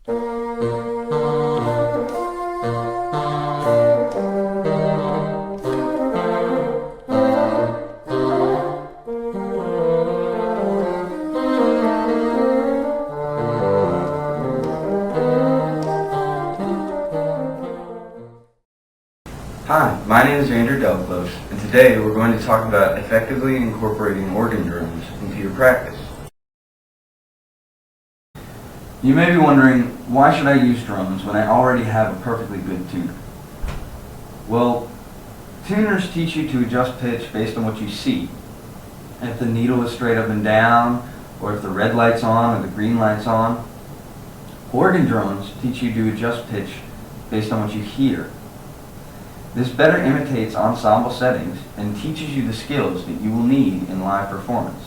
Hi, my name is Andrew Delclos, and today we're going to talk about effectively incorporating organ drums into your practice. You may be wondering, why should I use drums when I already have a perfectly good tuner? Well, tuners teach you to adjust pitch based on what you see. If the needle is straight up and down, or if the red light's on or the green light's on. Organ drums teach you to adjust pitch based on what you hear. This better imitates ensemble settings and teaches you the skills that you will need in live performance.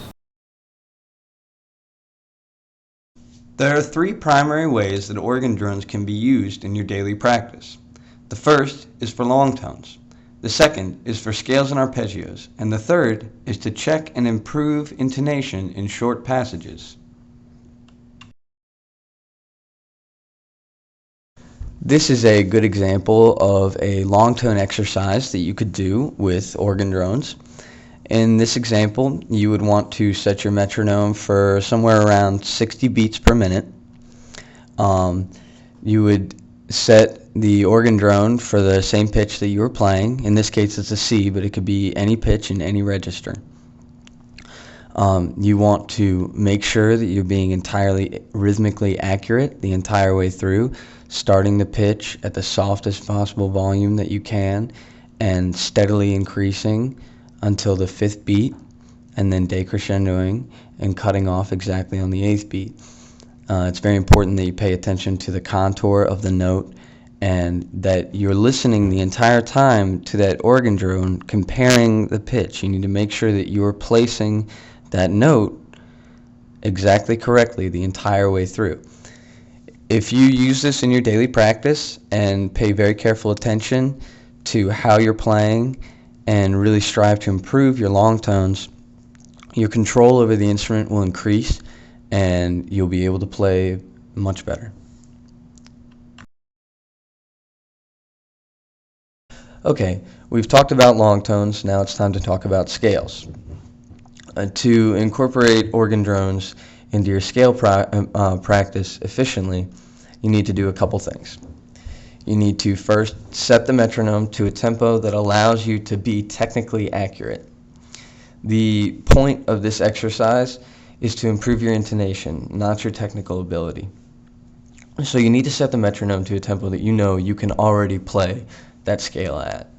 There are three primary ways that organ drums can be used in your daily practice. The first is for long tones. The second is for scales and arpeggios. And the third is to check and improve intonation in short passages. This is a good example of a long tone exercise that you could do with organ drones. In this example, you would want to set your metronome for somewhere around 60 beats per minute. You would set the organ drone for the same pitch that you were playing. In this case, it's a C, but it could be any pitch in any register. You want to make sure that you're being entirely rhythmically accurate the entire way through, starting the pitch at the softest possible volume that you can and steadily increasing until the fifth beat, and then decrescendoing and cutting off exactly on the eighth beat. It's very important that you pay attention to the contour of the note and that you're listening the entire time to that organ drone comparing the pitch. You need to make sure that you're placing that note exactly correctly the entire way through. If you use this in your daily practice and pay very careful attention to how you're playing and really strive to improve your long tones, your control over the instrument will increase and you'll be able to play much better. Okay, we've talked about long tones, now it's time to talk about scales. To incorporate organ drones into your scale practice efficiently, you need to do a couple things. You need to first set the metronome to a tempo that allows you to be technically accurate. The point of this exercise is to improve your intonation, not your technical ability. So you need to set the metronome to a tempo that you know you can already play that scale at.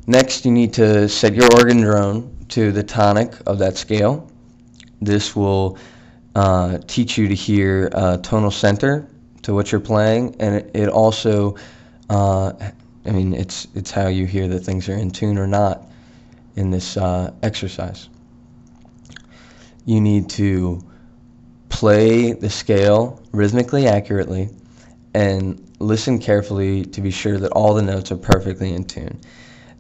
Next, you need to set your organ drone to the tonic of that scale. This will teach you to hear tonal center to what you're playing, and it also, it's how you hear that things are in tune or not in this exercise. You need to play the scale rhythmically accurately and listen carefully to be sure that all the notes are perfectly in tune.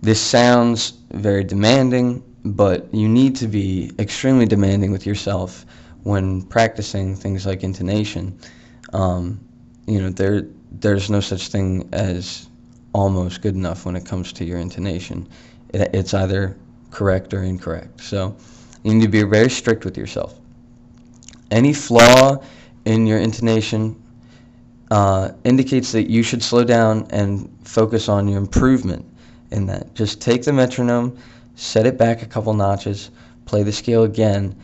This sounds very demanding, but you need to be extremely demanding with yourself when practicing things like intonation. There's no such thing as almost good enough when it comes to your intonation. It's either correct or incorrect. So you need to be very strict with yourself. Any flaw in your intonation indicates that you should slow down and focus on your improvement in that. Just take the metronome, set it back a couple notches, play the scale again,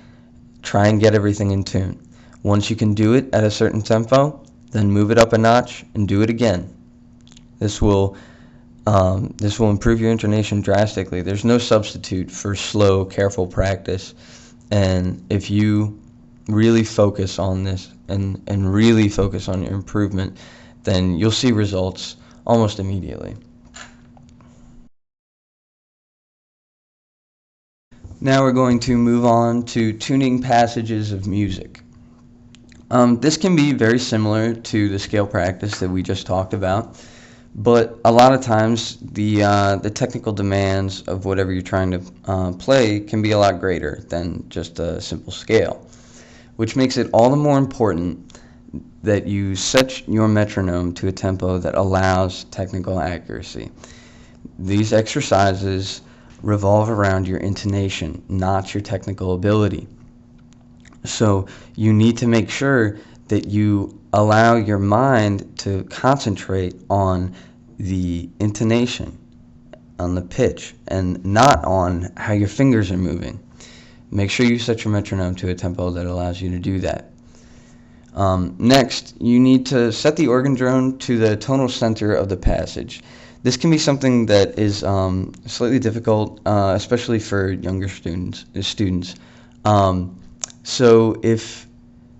try and get everything in tune. Once you can do it at a certain tempo, then move it up a notch and do it again. This will improve your intonation drastically. There's no substitute for slow, careful practice. And if you really focus on this and really focus on your improvement, then you'll see results almost immediately. Now we're going to move on to tuning passages of music. This can be very similar to the scale practice that we just talked about, but a lot of times the technical demands of whatever you're trying to play can be a lot greater than just a simple scale, which makes it all the more important that you set your metronome to a tempo that allows technical accuracy. These exercises revolve around your intonation, not your technical ability. So you need to make sure that you allow your mind to concentrate on the intonation, on the pitch, and not on how your fingers are moving. Make sure you set your metronome to a tempo that allows you to do that. Next, you need to set the organ drone to the tonal center of the passage. This can be something that is slightly difficult, especially for younger students. So if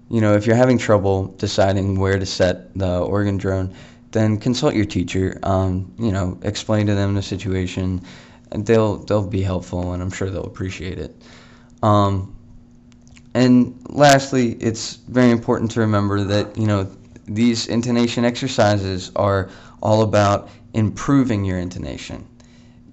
you're having trouble deciding where to set the organ drone, then consult your teacher. Explain to them the situation, and they'll be helpful, and I'm sure they'll appreciate it. And lastly, it's very important to remember that these intonation exercises are all about improving your intonation.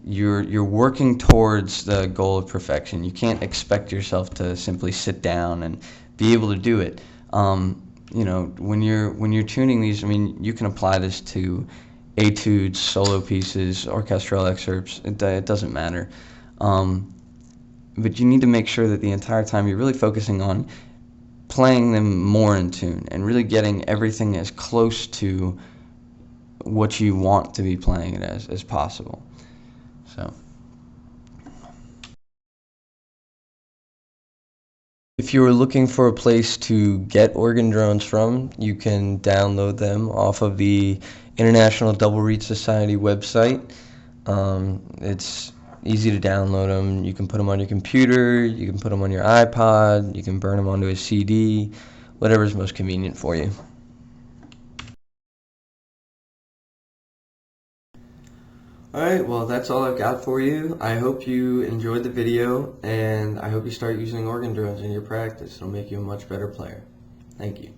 You're working towards the goal of perfection. You can't expect yourself to simply sit down and be able to do it. When you're tuning these, you can apply this to etudes, solo pieces, orchestral excerpts. It doesn't matter. But you need to make sure that the entire time you're really focusing on playing them more in tune and really getting everything as close to what you want to be playing it as possible. So, if you were looking for a place to get organ drones from, you can download them off of the International Double Reed Society website. It's easy to download them. You can put them on your computer, you can put them on your iPod, you can burn them onto a CD, whatever's most convenient for you. Alright, well that's all I've got for you. I hope you enjoyed the video, and I hope you start using organ drones in your practice. It'll make you a much better player. Thank you.